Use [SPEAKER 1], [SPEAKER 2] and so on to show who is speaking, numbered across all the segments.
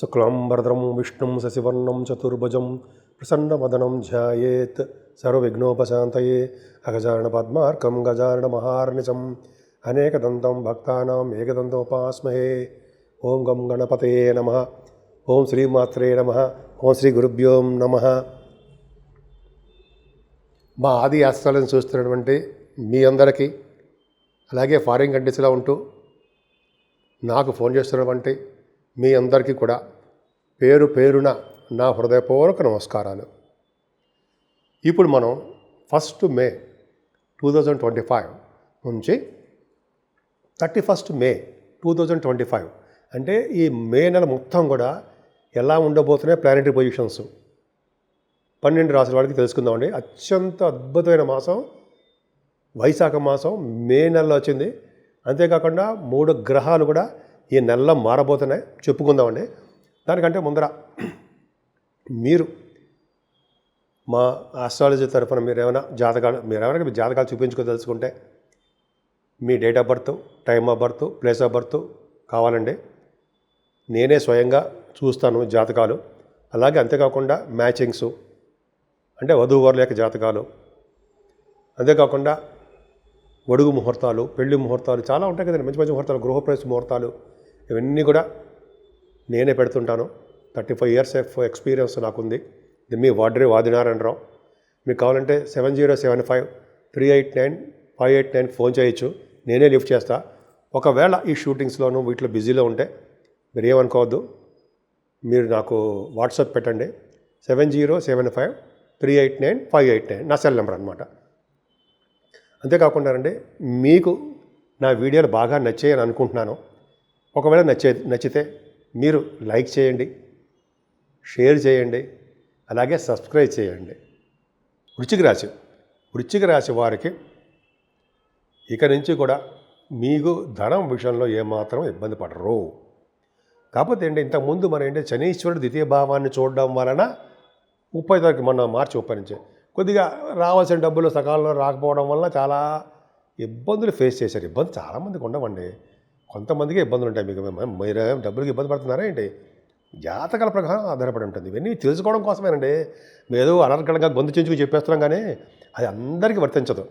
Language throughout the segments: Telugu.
[SPEAKER 1] శుక్లాంబరధరం విష్ణుం శశివర్ణం చతుర్భుజం ప్రసన్నవదనం ధ్యాయేత్ సర్వవిఘ్నోపశాంతయే అగజానన పద్మార్కం గజానన మహార్నిశం అనేకదంతం భక్తానాం ఏకదంతోపాస్మహే. ఓం గం గణపతయే నమః. ఓం శ్రీమాత్రే నమః. ఓం శ్రీ గురుభ్యో నమః. మా ఆది ఆస్ట్రాలజీని చూస్తున్నటువంటి మీ అందరికీ, అలాగే ఫారిన్ కంట్రీస్లో ఉంటూ నాకు ఫోన్ చేస్తున్నటువంటి మీ అందరికీ కూడా పేరు పేరున నా హృదయపూర్వక నమస్కారాలు. ఇప్పుడు మనం 1 మే 2025 నుంచి 31 మే 2025 అంటే ఈ మే నెల మొత్తం కూడా ఎలా ఉండబోతున్నాయి ప్లానెటరీ పొజిషన్స్ 12 రాసుల వాళ్ళకి తెలుసుకుందామండి. అత్యంత అద్భుతమైన మాసం వైశాఖ మాసం మే నెలలో వచ్చింది. అంతేకాకుండా 3 గ్రహాలు కూడా ఈ నెలలో మారబోతున్నాయి, చెప్పుకుందామండి. దానికంటే ముందర మీరు మా ఆస్ట్రాలజీ తరఫున మీరు ఏమైనా జాతకాలు చూపించుకోదలుచుకుంటే మీ date of birth, time of birth, place of birth కావాలండి. నేనే స్వయంగా చూస్తాను జాతకాలు. అలాగే అంతేకాకుండా మ్యాచింగ్స్ అంటే వధూవరుల యొక్క జాతకాలు, అంతేకాకుండా ఒడుగు ముహూర్తాలు, పెళ్లి ముహూర్తాలు చాలా ఉంటాయి కదండి, మంచి మంచి ముహూర్తాలు, గృహప్రవేశ ముహూర్తాలు, ఇవన్నీ కూడా నేనే పెడుతుంటాను. 35 years ఆఫ్ ఎక్స్పీరియన్స్ నాకుంది. ఇది మీ వాదినారాయణరావు. మీకు కావాలంటే 7075389589 ఫోన్ చేయొచ్చు, నేనే లిఫ్ట్ చేస్తా. ఒకవేళ ఈ షూటింగ్స్లోనూ వీటిలో బిజీలో ఉంటే మీరు ఏమనుకోవద్దు, మీరు నాకు వాట్సాప్ పెట్టండి. 7075389589 నా సెల్ నెంబర్ అనమాట. అంతేకాకుండా అండి, మీకు నా వీడియోలు బాగా నచ్చాయని అనుకుంటున్నాను. ఒకవేళ నచ్చితే మీరు లైక్ చేయండి, షేర్ చేయండి, అలాగే సబ్స్క్రైబ్ చేయండి. వృశ్చిక రాశి వారికి ఇక నుంచి కూడా మీకు ధనం విషయంలో ఏమాత్రం ఇబ్బంది పడరు. కాకపోతే ఇంతకుముందు మన శనీశ్వరుడు ద్వితీయ భావాన్ని చూడడం వలన 30 తారీఖు మొన్న మార్చి 30 నుంచి కొద్దిగా రావాల్సిన డబ్బులు సకాలంలో రాకపోవడం వల్ల చాలా ఇబ్బందులు ఫేస్ చేశారు. ఇబ్బంది చాలామందికి ఉండవండి, కొంతమందికి ఇబ్బందులు ఉంటాయి. మీకు మీరు డబ్బులకి ఇబ్బంది పడుతున్నారా ఏంటి? జాతకాల ప్రకారం ఆధారపడి ఉంటుంది. ఇవన్నీ తెలుసుకోవడం కోసమేనండి. ఏదో అనర్గళంగా గొంతు చించుకు చెప్పేస్తున్నాం, కానీ అది అందరికీ వర్తించదు.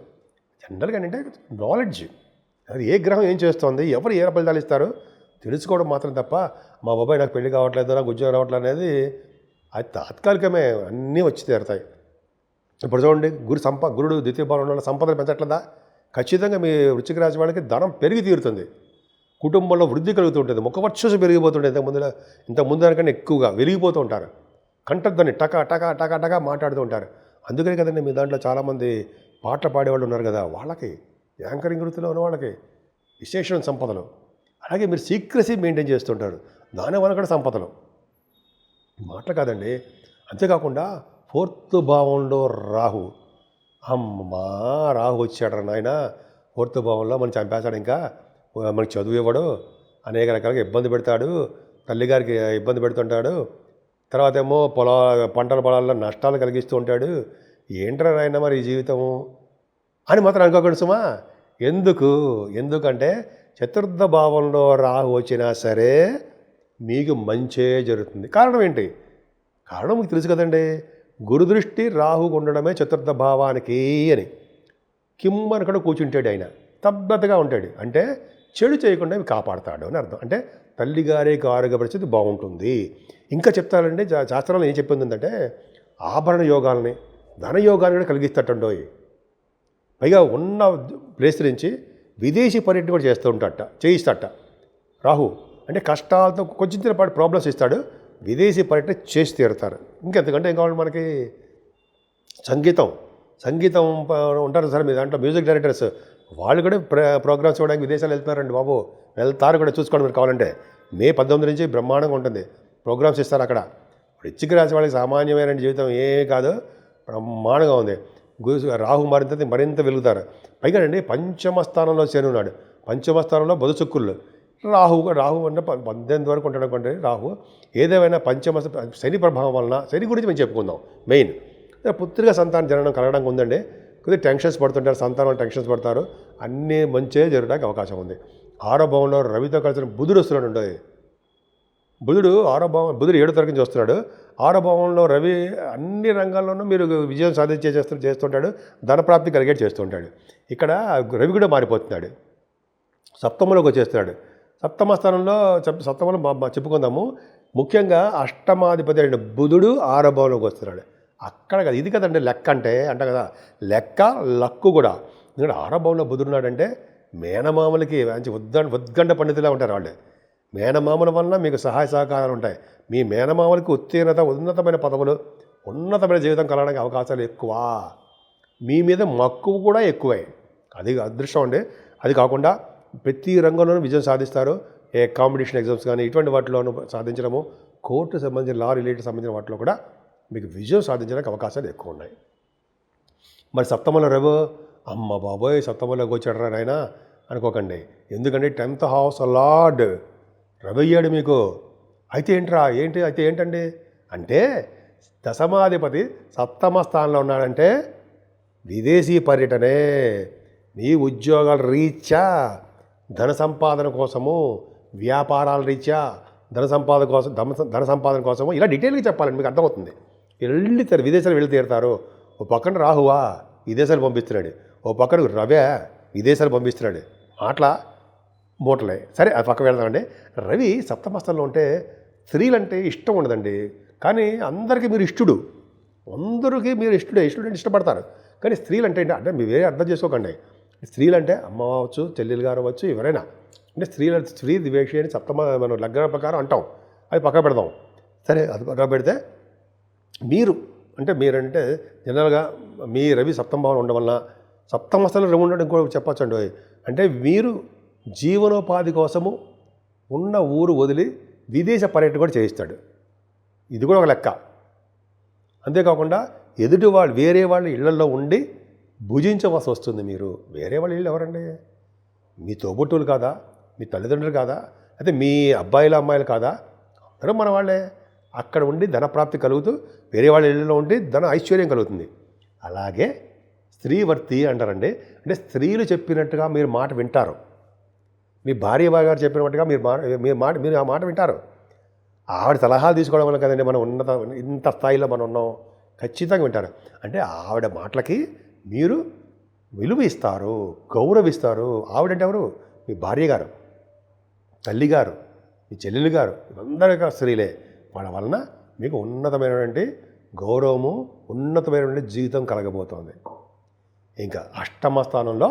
[SPEAKER 1] జనరల్గా ఏంటంటే నాలెడ్జ్, అది ఏ గ్రహం ఏం చేస్తుంది, ఎవరు ఏ ఫలితాలు ఇస్తారు తెలుసుకోవడం మాత్రం తప్ప మా బాబాయ్ నాకు పెళ్లి కావట్లేదు, నాకు ఉద్యోగం రావట్లేదు అనేది అది తాత్కాలికమే, అన్నీ వచ్చి తీరుతాయి. ఇప్పుడు చూడండి, గురుడు ద్వితీయ భావంలో వల్ల సంపదలు పెంచట్లేదా? ఖచ్చితంగా మీ వృశ్చిక రాశి వాళ్ళకి ధనం పెరిగి తీరుతుంది. కుటుంబంలో వృద్ధి కలుగుతుంటుంది, ముఖవర్చస్సు పెరిగిపోతుంటుంది. ఇంతకుముందు దానికన్నా ఎక్కువగా వెలిగిపోతూ ఉంటారు. కంఠధ్వని టకా టకా టకా టకా మాట్లాడుతూ ఉంటారు. అందుకనే కదండి మీ దాంట్లో చాలామంది పాటలు పాడేవాళ్ళు ఉన్నారు కదా, వాళ్ళకి యాంకరింగ్ వృత్తిలో ఉన్న వాళ్ళకి విశేషమైన సంపదలు. అలాగే మీరు సీక్రసీ మెయింటైన్ చేస్తుంటారు, దానివల్ల కూడా సంపదలు మాటలు కాదండి. అంతేకాకుండా 4th భావంలో రాహు, అమ్మా రాహు వచ్చాడు నాయన 4th భావంలో, మనం చంపేశాడు, ఇంకా మనకి చదువు ఇవ్వడు, అనేక రకాలుగా ఇబ్బంది పెడతాడు, తల్లిగారికి ఇబ్బంది పెడుతుంటాడు, తర్వాత ఏమో పంటల పొలాల్లో నష్టాలు కలిగిస్తూ ఉంటాడు. ఏంట్రా నాయన మరి ఈ జీవితము అని మాత్రం అనుకోకండి సుమా. ఎందుకంటే 4th భావంలో రాహు వచ్చినా సరే మీకు మంచే జరుగుతుంది. కారణం ఏంటి? కారణం మీకు తెలుసు కదండి, గురుదృష్టి రాహుకు ఉండడమే 4th భావానికి అని. కిమ్మని కూడా కూర్చుంటాడు ఆయన, స్తబ్దతగా ఉంటాడు. అంటే చెడు చేయకుండా ఇవి కాపాడతాడు అని అర్థం. అంటే తల్లిగారికి ఆరోగ్య పరిస్థితి బాగుంటుంది. ఇంకా చెప్తానండి, శాస్త్రంలో ఏం చెప్పింది అంటే ఆభరణ యోగాల్ని, ధనయోగాన్ని కూడా కలిగిస్తటండోయ్. పైగా ఉన్న ప్లేస్ నుంచి విదేశీ పర్యటన కూడా చేయిస్తాట రాహు. అంటే కష్టాలతో కొంచెం పాటు ప్రాబ్లమ్స్ ఇస్తాడు, విదేశీ పర్యటన చేసి తీరుతారు. ఇంకెంతకంటే ఏం కావాలి మనకి? సంగీతం ఉంటారు సార్ మీ దాంట్లో, మ్యూజిక్ డైరెక్టర్స్, వాళ్ళు కూడా ప్రోగ్రామ్స్ ఇవ్వడానికి విదేశాలు వెళ్తున్నారండి బాబు. వెళ్తారు కూడా, చూసుకోండి మీరు కావాలంటే. మే 19 నుంచి బ్రహ్మాండంగా ఉంటుంది, ప్రోగ్రామ్స్ ఇస్తారు అక్కడ. వృశ్చిక రాశి వాళ్ళకి సామాన్యమైన జీవితం ఏమీ కాదు, బ్రహ్మాండంగా ఉంది. రాహు మరింత వెలుగుతారు. పైగా అండి పంచమ స్థానంలో శని ఉన్నాడు, పంచమ స్థానంలో బుధ శుక్రులు. రాహు అంటే 18 వరకు ఉంటాడు అనుకోండి రాహు. ఏదేమైనా పంచమ శని ప్రభావం వలన, శని గురించి మేము చెప్పుకుందాం. మెయిన్ పుత్రిక సంతాన జననం కలగడానికి ఉందండి. కొద్దిగా టెన్షన్స్ పడుతుంటారు, సంతానం టెన్షన్స్ పడతారు, అన్నీ మంచిగా జరగడానికి అవకాశం ఉంది. 6వ భావంలో రవితో కలిసిన బుధుడు వస్తున్నాడు ఉంటుంది. బుధుడు 7వ తరగతి నుంచి వస్తున్నాడు. 6వ భావంలో రవి అన్ని రంగాల్లోనూ మీరు విజయం చేస్తుంటాడు. ధనప్రాప్తి కలిగేట్ చేస్తుంటాడు. ఇక్కడ రవి కూడా మారిపోతున్నాడు, సప్తమంలోకి వచ్చేస్తున్నాడు. సప్తమ స్థానంలో చెప్పుకుందాము. ముఖ్యంగా అష్టమాధిపతి అయిన బుధుడు 6వ భావంలోకి వస్తున్నాడు. అక్కడ కదా, ఇది కదండి లెక్క అంటే అంట కదా, లెక్క లక్కు కూడా. ఎందుకంటే 6వ భావంలో బుధుడు ఉన్నాడంటే మేనమామలకి మంచి ఉద్గండ పండితులా ఉంటారు వాళ్ళు. మేనమామల వలన మీకు సహాయ సహకారాలు ఉంటాయి. మీ మేనమామలకి ఉన్నతమైన పదవులు, ఉన్నతమైన జీవితం కలగడానికి అవకాశాలు ఎక్కువ. మీ మీద మక్కువ కూడా ఎక్కువే. అది అదృష్టం అండి. అది కాకుండా ప్రతి రంగంలోనూ విజయం సాధిస్తారు. కాంపిటీషన్ ఎగ్జామ్స్ కానీ ఇటువంటి వాటిలోనూ సాధించడము, కోర్టు సంబంధించిన లా రిలేటెడ్ సంబంధించిన వాటిలో కూడా మీకు విజయం సాధించడానికి అవకాశాలు ఎక్కువ ఉన్నాయి. మరి సప్తమంలో రవి, అమ్మ బాబోయ్ సప్తమంలోకి వచ్చాడరా నాయన అనుకోకండి. ఎందుకంటే 10th హౌస్ లార్డ్ రవి అయ్యాడు మీకు. అయితే ఏంటండి అంటే దశమాధిపతి సప్తమ స్థానంలో ఉన్నాడంటే విదేశీ పర్యటనే. మీ ఉద్యోగాల రీత్యా, ధన సంపాదన కోసము, వ్యాపారాల రీత్యా ధన సంపాదన కోసము, ఇలా డీటెయిల్గా చెప్పాలండి, మీకు అర్థమవుతుంది. విదేశాలు వెళ్ళి తీరుతారు. ఓ పక్కన రాహువా విదేశాలు పంపిస్తున్నాడు, ఓ పక్కన రవే విదేశాలు పంపిస్తున్నాడు. మాటలా మూటలే. సరే అది పక్క వెళ్దామండి. రవి సప్తమస్థంలో ఉంటే స్త్రీలంటే ఇష్టం ఉండదండి. కానీ అందరికీ మీరు ఇష్టడు, అందరికీ మీరు ఇష్టడే అంటే ఇష్టపడతారు. కానీ స్త్రీలు అంటే మీరు వేరే అర్థం చేసుకోకండి. స్త్రీలు అంటే అమ్మ అవ్వచ్చు, చెల్లెలు గారు అవ్వచ్చు, ఎవరైనా అంటే స్త్రీ ద్వేషి అని మనం లగ్న ప్రకారం అంటాం. అది పక్క పెడదాం. సరే అది పక్క పెడితే మీరంటే జనరల్గా మీ రవి సప్తమ భావం ఉండడం వల్ల, సప్తమ స్థలంలో రవి ఉండడం కూడా చెప్పచ్చండి. అంటే మీరు జీవనోపాధి కోసము ఉన్న ఊరు వదిలి విదేశ పర్యటన కూడా చేయిస్తాడు. ఇది కూడా ఒక లెక్క. అంతేకాకుండా వేరే వాళ్ళ ఇళ్లలో ఉండి భుజించవలసి వస్తుంది. మీరు వేరే వాళ్ళ ఇళ్ళు ఎవరండి? మీ తోబుట్టువులు కాదా? మీ తల్లిదండ్రులు కాదా? అయితే మీ అమ్మాయిలు కాదా? అందరూ మన వాళ్ళే. అక్కడ ఉండి ధనప్రాప్తి కలుగుతూ వేరే వాళ్ళ ఇళ్ళలో ఉండి ధన ఐశ్వర్యం కలుగుతుంది. అలాగే స్త్రీవర్తి అంటారండి. అంటే స్త్రీలు చెప్పినట్టుగా మీరు మాట వింటారు. మీ భార్య గారు చెప్పినట్టుగా మీరు ఆ మాట వింటారు. ఆవిడ సలహాలు తీసుకోవడం వల్ల కదండి మనం ఇంత స్థాయిలో మనం ఉన్నాం. ఖచ్చితంగా వింటారు. అంటే ఆవిడ మాటలకి మీరు విలువ ఇస్తారు, గౌరవిస్తారు. ఆవిడంటే ఎవరు? మీ భార్య గారు, తల్లి గారు, మీ చెల్లెలు గారు, ఇవందరికీ స్త్రీలే. వాళ్ళ వలన మీకు ఉన్నతమైనటువంటి గౌరవము, ఉన్నతమైనటువంటి జీవితం కలగబోతోంది. ఇంకా అష్టమ స్థానంలో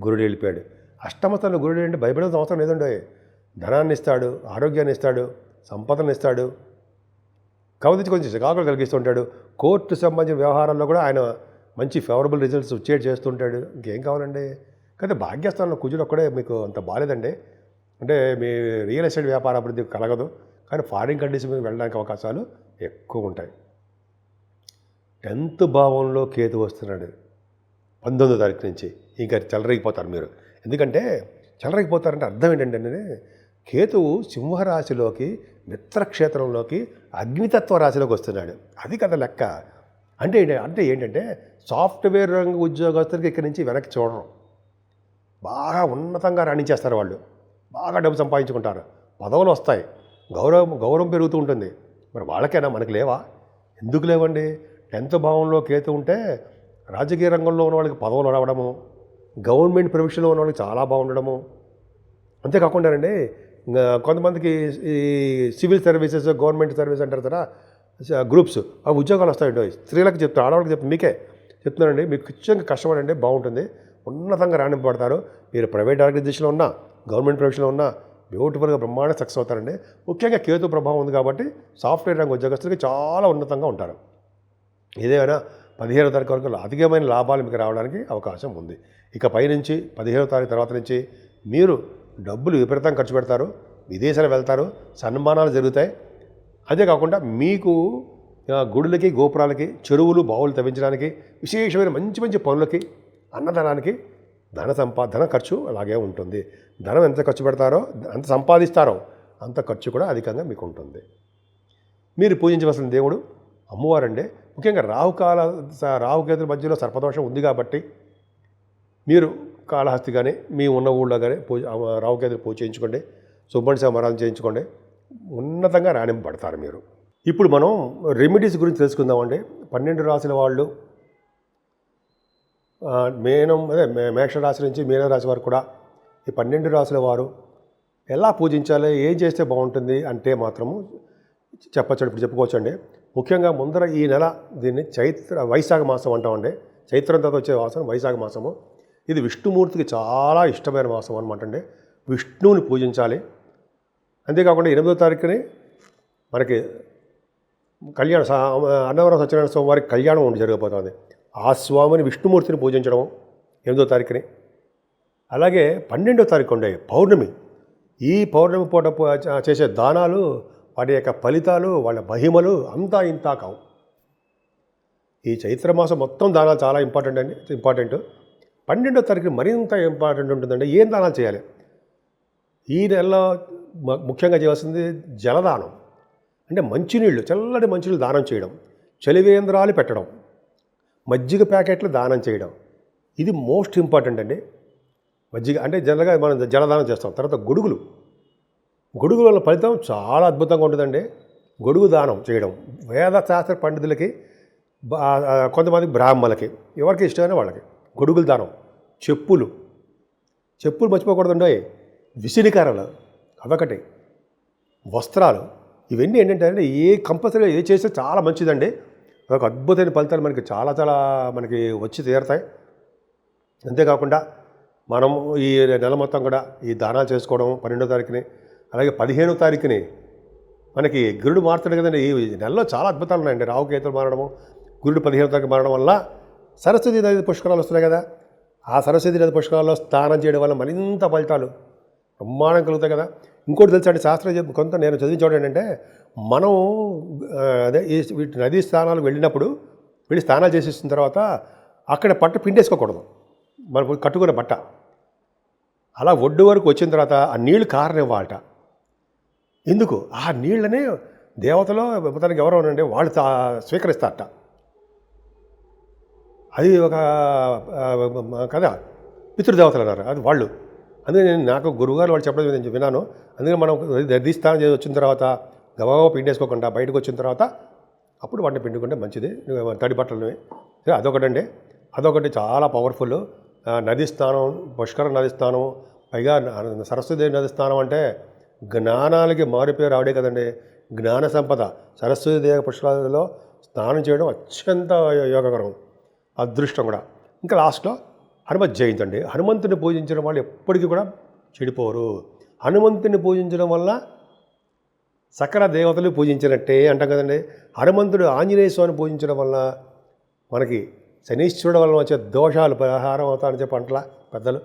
[SPEAKER 1] గురుడు వెళ్ళిపోయాడు. అష్టమ స్థానంలో గురుడు అంటే భయపడాల్సిన అవసరం లేదండి. ధనాన్ని ఇస్తాడు, ఆరోగ్యాన్ని ఇస్తాడు, సంపదను ఇస్తాడు. కాకపోతే కొంచెం చికాకులు కలిగిస్తుంటాడు. కోర్టు సంబంధించిన వ్యవహారాల్లో కూడా ఆయన మంచి ఫేవరబుల్ రిజల్ట్స్ వచ్చేట్ చేస్తుంటాడు. ఇంకేం కావాలండి? కానీ భాగ్యస్థానంలో కుజుడు ఒక్కడే మీకు అంత బాలేదండి. అంటే మీ రియల్ ఎస్టేట్ వ్యాపార అభివృద్ధి కలగదు. కానీ ఫారిన్ కంట్రీస్ మీద వెళ్ళడానికి అవకాశాలు ఎక్కువ ఉంటాయి. 10th భావంలో కేతు వస్తున్నాడు 19వ తారీఖు నుంచి. ఇంకా చెలరేగిపోతారు మీరు. ఎందుకంటే చెలరేగిపోతారంటే అర్థం ఏంటంటే, కేతువు సింహరాశిలోకి, మిత్రక్షేత్రంలోకి, అగ్నితత్వ రాశిలోకి వస్తున్నాడు. అది కదా లెక్క. అంటే ఏంటంటే సాఫ్ట్వేర్ రంగ ఉద్యోగస్తులకి ఇక్కడి నుంచి వెనక్కి చూడరు. బాగా ఉన్నతంగా రాణించేస్తారు వాళ్ళు. బాగా డబ్బు సంపాదించుకుంటారు, పదవులు వస్తాయి, గౌరవం పెరుగుతూ ఉంటుంది. మరి వాళ్ళకైనా మనకు లేవా? ఎందుకు లేవండి? 10th భావంలో కేతు ఉంటే రాజకీయ రంగంలో ఉన్న వాళ్ళకి పదవులు రావడము, గవర్నమెంట్ ప్రొఫెషన్లో ఉన్న వాళ్ళకి చాలా బాగుండడము. అంతేకాకుండా అండి కొంతమందికి ఈ సివిల్ సర్వీసెస్, గవర్నమెంట్ సర్వీస్ అంటారు కదా గ్రూప్స్, ఆ ఉద్యోగాలు వస్తాయండి. స్త్రీలకు చెప్తాను, ఆడవాళ్ళకి చెప్తాను, మీకే చెప్తున్నానండి. మీకు ఖచ్చితంగా కష్టపడండి, బాగుంటుంది, ఉన్నతంగా రాణింపబడతారు. మీరు ప్రైవేట్ ఆర్గనైజేషన్లో ఉన్నా, గవర్నమెంట్ ప్రొఫెషన్లో ఉన్నా బ్యూటిఫుల్గా బ్రహ్మాండ సక్సెస్ అవుతారండి. ముఖ్యంగా కేతు ప్రభావం ఉంది కాబట్టి సాఫ్ట్వేర్ రంగ ఉద్యోగస్తులకి చాలా ఉన్నతంగా ఉంటారు. ఏదైనా 17వ తారీఖు వరకు అధికమైన లాభాలు మీకు రావడానికి అవకాశం ఉంది. ఇక పైనుంచి 15వ తారీఖు తర్వాత నుంచి మీరు డబ్బులు విపరీతంగా ఖర్చు పెడతారు, విదేశాలు వెళ్తారు, సన్మానాలు జరుగుతాయి. అదే కాకుండా మీకు గుడులకి, గోపురాలకి, చెరువులు, బావులు తవ్వించడానికి, విశేషమైన మంచి మంచి పనులకి, అన్నదానానికి ధన ఖర్చు అలాగే ఉంటుంది. ధనం ఎంత ఖర్చు పెడతారో, ఎంత సంపాదిస్తారో అంత ఖర్చు కూడా అధికంగా మీకు ఉంటుంది. మీరు పూజించవలసిన దేవుడు అమ్మవారండి. ముఖ్యంగా రాహుకేతుల మధ్యలో సర్పదోషం ఉంది కాబట్టి మీరు కాళహస్తి కానీ మీ ఉన్న ఊళ్ళో కానీ రాహుకేతులు పూజ చేయించుకోండి, సుబ్రహ్మణ్య ఆరాధన చేయించుకోండి. ఉన్నతంగా రాణింపబడతారు మీరు. ఇప్పుడు మనం రెమెడీస్ గురించి తెలుసుకుందామండి. 12 రాశుల వాళ్ళు మేషరాశి నుంచి మీనరాశి వరకు కూడా ఈ 12 రాశుల వారు ఎలా పూజించాలి, ఏం చేస్తే బాగుంటుంది అంటే మాత్రము చెప్పచ్చు, ఇప్పుడు చెప్పుకోవచ్చండి. ముఖ్యంగా ముందర ఈ నెల దీన్ని వైశాఖ మాసం అంటామండి. చైత్రం తర్వాత వచ్చే మాసం వైశాఖ మాసము. ఇది విష్ణుమూర్తికి చాలా ఇష్టమైన మాసం అనమాట అండి. విష్ణువుని పూజించాలి. అంతేకాకుండా 8వ తారీఖుని మనకి అన్నవరం సత్యనారాయణ స్వామి వారికి కళ్యాణం జరగబోతుంది. ఆ స్వామిని విష్ణుమూర్తిని పూజించడం 8వ తారీఖుని. అలాగే 12వ తారీఖు ఉండే పౌర్ణమి. ఈ పౌర్ణమి పూట చేసే దానాలు, వాటి యొక్క ఫలితాలు, వాళ్ళ మహిమలు అంతా ఇంతా కావు. ఈ చైత్రమాసం మొత్తం దానాలు చాలా ఇంపార్టెంట్. 12వ తారీఖు మరింత ఇంపార్టెంట్ ఉంటుందండి. ఏం దానాలు చేయాలి? ఈ నెలలో ముఖ్యంగా చేయాల్సింది జలదానం. అంటే మంచినీళ్ళు, చల్లటి మంచినీళ్ళు దానం చేయడం, చలివేంద్రాలు పెట్టడం, మజ్జిగ ప్యాకెట్లు దానం చేయడం. ఇది మోస్ట్ ఇంపార్టెంట్ అండి. మజ్జిగ అంటే జనరల్గా మనం జలదానం చేస్తాం. తర్వాత గొడుగుల వల్ల ఫలితం చాలా అద్భుతంగా ఉంటుందండి. గొడుగు దానం చేయడం వేదశాస్త్ర పండితులకి, కొంతమంది బ్రాహ్మణులకి, ఎవరికి ఇష్టమైన వాళ్ళకి గొడుగులు దానం. చెప్పులు మర్చిపోకూడదండి. విసిరికరలు అదొకటి. వస్త్రాలు, ఇవన్నీ ఏంటంటే కంపల్సరీగా ఏ చేస్తే చాలా మంచిదండి. ఒక అద్భుతమైన ఫలితాలు మనకి చాలా మనకి వచ్చి తీరుతాయి. అంతేకాకుండా మనం ఈ నెల మొత్తం కూడా ఈ దానాలు చేసుకోవడం 12వ తారీఖుని, అలాగే 15వ తారీఖుని మనకి గురుడు మారుతాడు కదండి. ఈ నెలలో చాలా అద్భుతాలు ఉన్నాయండి. రావుకేతులు మారడము, గురుడు 15వ తారీఖు మారడం వల్ల సరస్వతి నది పుష్కరాలు వస్తున్నాయి కదా. ఆ సరస్వతి నది పుష్కరాల్లో స్నానం చేయడం వల్ల మరింత ఫలితాలు బ్రహ్మాండం కలుగుతాయి కదా. ఇంకోటి తెలుసండి, శాస్త్రం కొంత నేను చదివిన చోట ఏంటంటే, మనం వీటి నదీ స్నానాలు వెళ్ళి స్నానాలు చేసేసిన తర్వాత అక్కడ బట్ట పిండేసుకోకూడదు. మనం కట్టుకునే బట్ట అలా ఒడ్డు వరకు వచ్చిన తర్వాత ఆ నీళ్లు కారనివ్వాలట. ఎందుకు? ఆ నీళ్ళనే దేవతలో తనకి ఎవరో ఉండండి వాళ్ళు స్వీకరిస్తారట. అది ఒక కదా, పితృదేవతలు అన్నారు అది వాళ్ళు. అందుకని నాకు గురువుగారు వాళ్ళు చెప్పడం నేను విన్నాను. అందుకని మనం నదీస్థానం చేసి వచ్చిన తర్వాత గబాగా పిండేసుకోకుండా బయటకు వచ్చిన తర్వాత అప్పుడు వాటిని పిండుకుంటే మంచిది, తడి బట్టలని. అదొకటి చాలా పవర్ఫుల్. నది స్నానం, పుష్కర నది స్నానం, పైగా సరస్వతి నది స్నానం అంటే జ్ఞానాలకి మారిపోయి రావడే కదండి. జ్ఞాన సంపద సరస్వతి దేవి పుష్కరాలలో స్నానం చేయడం అత్యంత యోగకరం, అదృష్టం కూడా. ఇంకా లాస్ట్లో హనుమత్ జయంతి అండి. హనుమంతుని పూజించడం వాళ్ళు ఎప్పటికీ కూడా చెడిపోరు. హనుమంతుని పూజించడం వల్ల సకల దేవతలు పూజించినట్టే అంటాం కదండి. హనుమంతుడు ఆంజనేయ స్వామిని పూజించడం వల్ల మనకి శనీశ్వరుడు వల్ల వచ్చే దోషాలు పరిహారం అవుతాయని చెప్పి అంటలా పెద్దలు.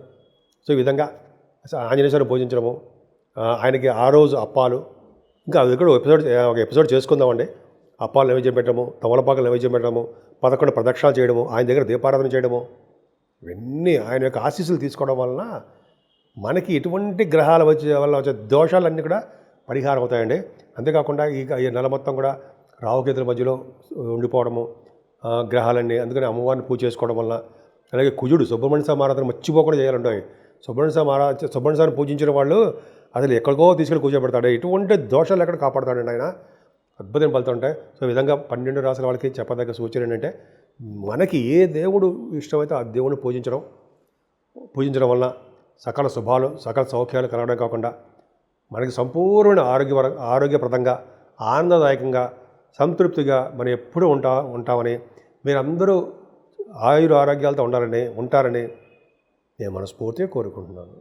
[SPEAKER 1] సో ఈ విధంగా ఆంజనేయ స్వామిని పూజించడము, ఆయనకి ఆ రోజు అప్పాలు, ఇంకా అది కూడా ఒక ఎపిసోడ్ చేసుకుందామండి. అప్పాలు నైవేద్యం పెట్టడము, తమలపాకులు నైవేద్యం పెట్టడము, 11 ప్రదక్షిణాలు చేయడము, ఆయన దగ్గర దీపారాధన చేయడము, ఇవన్నీ ఆయన యొక్క ఆశీస్సులు తీసుకోవడం వలన మనకి ఎటువంటి గ్రహాల వల్ల వచ్చే దోషాలన్నీ కూడా పరిహారం అవుతాయండి. అంతేకాకుండా ఈ నెల మొత్తం కూడా రాహుకేతుల మధ్యలో ఉండిపోవడము గ్రహాలన్నీ, అందుకని అమ్మవారిని పూజ చేసుకోవడం వల్ల. అలాగే కుజుడు సుబ్రహ్మణ్య స్వామి ఆరాధన మర్చిపోకుండా చేయాలంటే, సుబ్రహ్మణ్య స్వామిని పూజించిన వాళ్ళు అసలు ఎక్కడికో తీసుకెళ్ళి కూర్చోబెడతాడు. ఎటువంటి దోషాలు ఎక్కడ కాపాడుతాడండి ఆయన. అద్భుతం ఫలితం ఉంటాయి. సో ఈ విధంగా 12 రాసుల వాళ్ళకి చెప్పదగ్గ సూచన ఏంటంటే, మనకి ఏ దేవుడు ఇష్టమైతే ఆ దేవుడిని పూజించడం వలన సకల శుభాలు, సకల సౌఖ్యాలు కలగడం కాకుండా మనకి సంపూర్ణ ఆరోగ్యప్రదంగా, ఆనందదాయకంగా, సంతృప్తిగా మనం ఎప్పుడూ ఉంటామని, మీరందరూ ఆయుర ఆరోగ్యాలతో ఉంటారని నేను మనస్ఫూర్తిగా కోరుకుంటున్నాను.